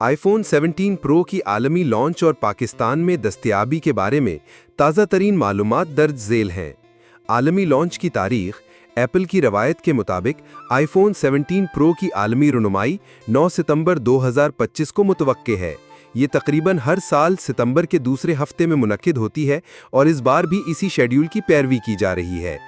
IPhone 17 pro की आलमी launch और पाकिस्तान में दस्तयाबी के बारे में ताज़ा तरीन मालूमात दर्ज झेल हैं। आलमी लॉन्च की तारीख एप्पल की रवायत के मुताबिक आईफोन 17 प्रो की आलमी रनुमाई 9 सितंबर 2025 को मुतवक्के है। ये तकरीबन हर साल सितंबर के दूसरे हफ्ते में मुनक्किद होती है और इस बार भी इसी शेड्यूल की पैरवी की जा रही है।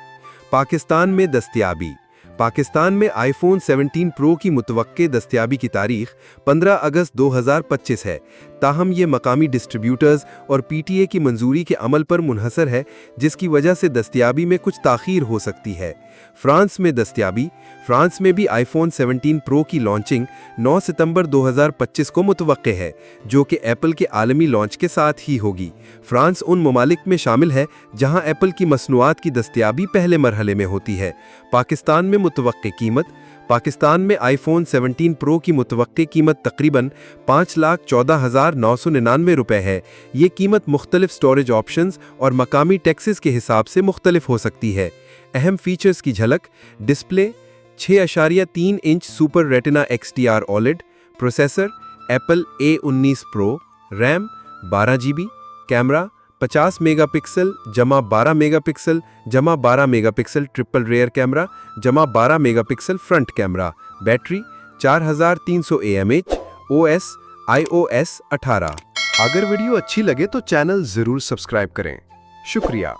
पाकिस्तान में दस्तयाबी। पाकिस्तान में आईफोन 17 प्रो की मुतवक्के दस्तयाबी की तारीख 15 अगस्त 2025 है। ताहम ये मकामी डिस्ट्रीब्यूटर्स और पीटीए की मंजूरी के अमल पर मुनहसर है, जिसकी वजह से दस्तयाबी में कुछ ताख़ीर हो सकती है। फ्रांस में दस्तयाबी। फ्रांस में भी आईफोन 17 प्रो की लॉन्चिंग 9 सितंबर 2025 को मुतवक्के है, जो कि एप्पल के आलमी लॉन्च के साथ ही होगी। फ्रांस उन ममालिक में शामिल है जहां एप्पल की मसनूआत की दस्तयाबी पहले मरहले में होती है। पाकिस्तान में मुतवक्के कीमत। पाकिस्तान में आईफोन 17 प्रो की मुतवक्के कीमत तकरीबन 5,14,999 रुपये है। ये कीमत मुख्तलिफ स्टोरेज ऑप्शंस और मकामी टैक्सेस के हिसाब से मुख्तलिफ हो सकती है। अहम फीचर्स की झलक। Display 6.3 inch super retina XDR OLED, processor Apple A19 pro, RAM 12 GB, camera 50 megapixel जमा 12 मेगापिक्सल जमा 12 मेगापिक्सल ट्रिपल रेयर कैमरा जमा 12 megapixel front camera, battery 4300 AMH, OS iOS 18। अगर वीडियो अच्छी लगे तो चैनल ज़रूर सब्सक्राइब करें। शुक्रिया।